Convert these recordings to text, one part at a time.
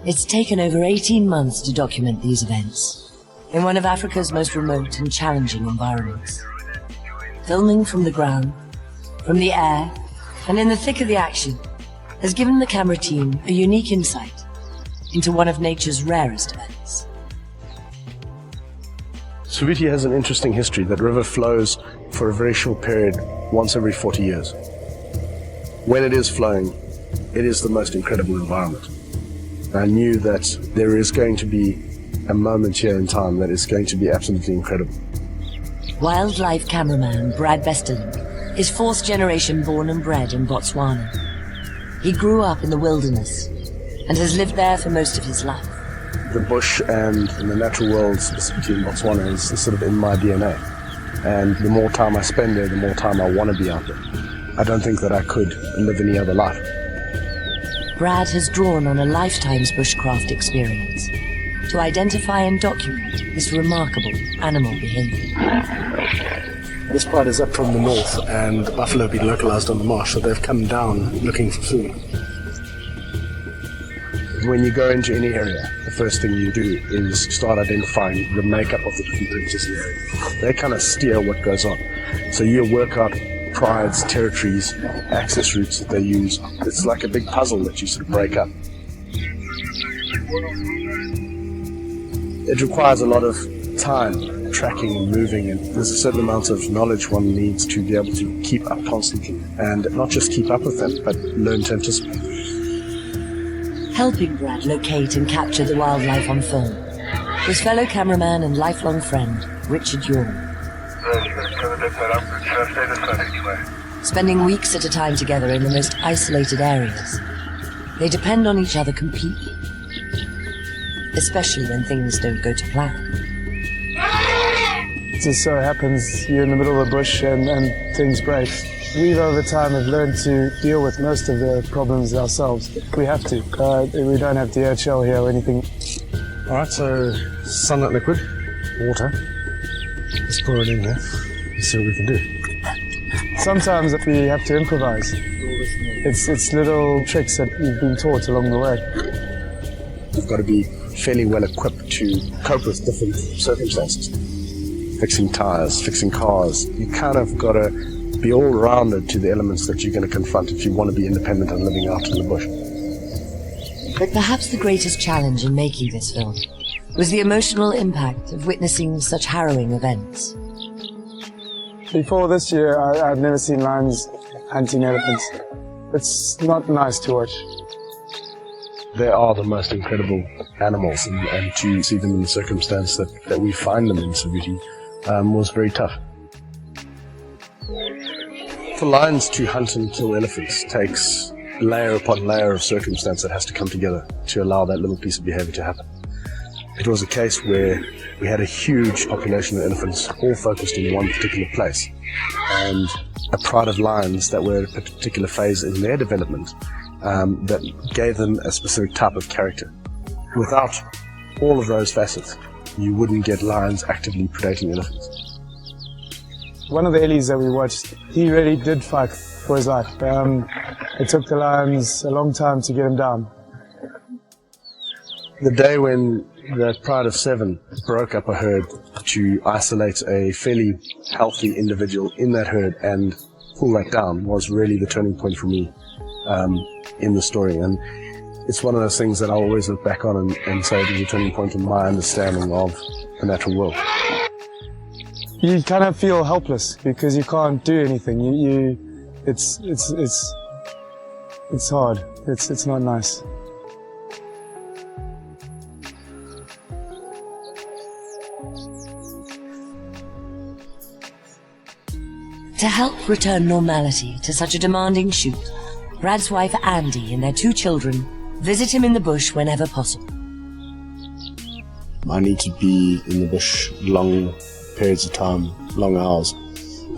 It's taken over 18 months to document these events in one of Africa's most remote and challenging environments. Filming from the ground, from the air, and in the thick of the action has given the camera team a unique insight into one of nature's rarest events. Savuti has an interesting history. That river flows for a very short period, once every 40 years. When it is flowing, it is the most incredible environment. I knew that there is going to be a moment here in time that is going to be absolutely incredible. Wildlife cameraman Brad Besterling is fourth generation born and bred in Botswana. He grew up in the wilderness and has lived there for most of his life. The bush and the natural world, specifically in Botswana, is sort of in my DNA. And the more time I spend there, the more time I want to be out there. I don't think that I could live any other life. Brad has drawn on a lifetime's bushcraft experience to identify and document this remarkable animal behavior. This pride is up from the north, and the buffalo have been localized on the marsh, so they've come down looking for food. When you go into any area, the first thing you do is start identifying the makeup of the different predators in the area. They kind of steer what goes on. So you work out prides, territories, access routes that they use. It's like a big puzzle that you sort of break up. It requires a lot of time, tracking and moving, and there's a certain amount of knowledge one needs to be able to keep up constantly, and not just keep up with them, but learn to anticipate. Helping Brad locate and capture the wildlife on film, his fellow cameraman and lifelong friend, Richard Yorn. Spending weeks at a time together in the most isolated areas, they depend on each other completely, especially when things don't go to plan. It just so happens you're in the middle of the bush and things break. We've over time have learned to deal with most of the problems ourselves. We have to. We don't have DHL here or anything. Alright, so sunlight liquid, water. Let's pour it in there. Let's see what we can do. Sometimes we have to improvise. It's little tricks that we've been taught along the way. You've got to be fairly well equipped to cope with different circumstances. Fixing tires, fixing cars. You kind of got to be all rounded to the elements that you're going to confront if you want to be independent and living out in the bush. But perhaps the greatest challenge in making this film was the emotional impact of witnessing such harrowing events. Before this year, I'd never seen lions hunting elephants. It's not nice to watch. They are the most incredible animals, and to see them in the circumstance that we find them in Savuti was very tough. For lions to hunt and kill elephants takes layer upon layer of circumstance that has to come together to allow that little piece of behavior to happen. It was a case where we had a huge population of elephants all focused in one particular place, and a pride of lions that were at a particular phase in their development that gave them a specific type of character. Without all of those facets, you wouldn't get lions actively predating elephants. One of the Ellies that we watched, he really did fight for his life. It took the lions a long time to get him down. The day when the pride of 7 broke up a herd to isolate a fairly healthy individual in that herd and pull that down was really the turning point for me in the story. And it's one of those things that I'll always look back on and say it was a turning point in my understanding of the natural world. You kind of feel helpless because you can't do anything. It's hard. It's not nice. To help return normality to such a demanding shoot, Brad's wife Andy and their 2 children visit him in the bush whenever possible. I need to be in the bush long periods of time, long hours,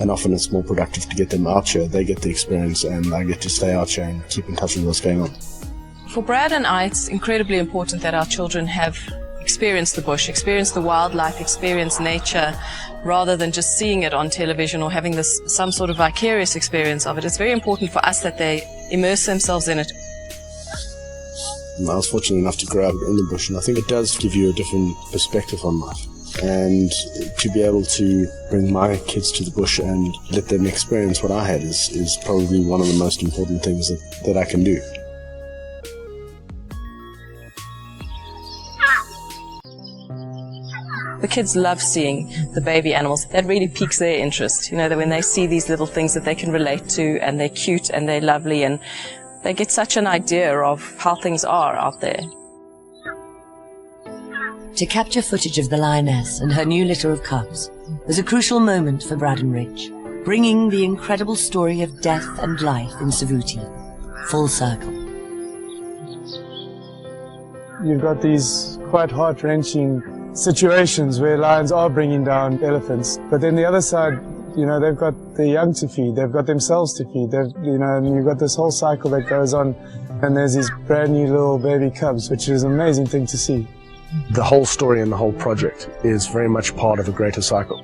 and often it's more productive to get them out here. They get the experience and I get to stay out here and keep in touch with what's going on. For Brad and I, it's incredibly important that our children have experienced the bush, experienced the wildlife, experienced nature, rather than just seeing it on television or having some sort of vicarious experience of it. It's very important for us that they immerse themselves in it. I was fortunate enough to grow up in the bush, and I think it does give you a different perspective on life. And to be able to bring my kids to the bush and let them experience what I had is probably one of the most important things that I can do. The kids love seeing the baby animals. That really piques their interest. You know, that when they see these little things that they can relate to, and they're cute and they're lovely, and they get such an idea of how things are out there. To capture footage of the lioness and her new litter of cubs was a crucial moment for Brad and Rich, bringing the incredible story of death and life in Savuti full circle. You've got these quite heart-wrenching situations where lions are bringing down elephants, but then the other side, you know, they've got their young to feed, they've got themselves to feed, and you've got this whole cycle that goes on, and there's these brand new little baby cubs, which is an amazing thing to see. The whole story and the whole project is very much part of a greater cycle.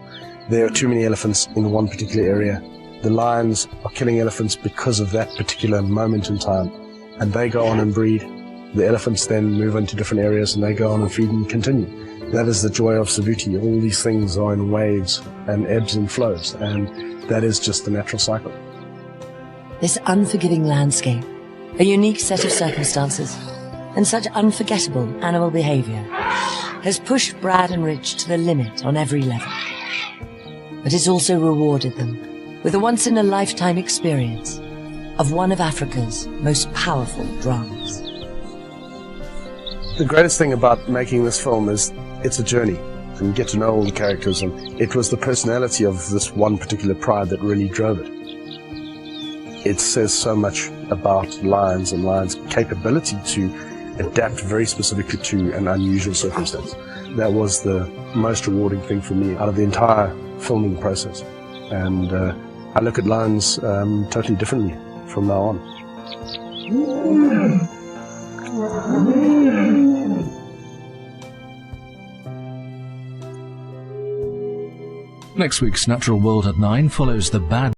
There are too many elephants in one particular area. The lions are killing elephants because of that particular moment in time, and they go on and breed. The elephants then move into different areas and they go on and feed and continue. That is the joy of Savuti. All these things are in waves and ebbs and flows, and that is just the natural cycle. This unforgiving landscape, a unique set of circumstances, and such unforgettable animal behavior has pushed Brad and Rich to the limit on every level. But it's also rewarded them with a once-in-a-lifetime experience of one of Africa's most powerful dramas. The greatest thing about making this film is it's a journey, and you get to know all the characters, and it was the personality of this one particular pride that really drove it. It says so much about lions and lions' capability to adapt very specifically to an unusual circumstance. That was the most rewarding thing for me out of the entire filming process, and I look at lions totally differently from now on. Next week's Natural World at 9 follows the bad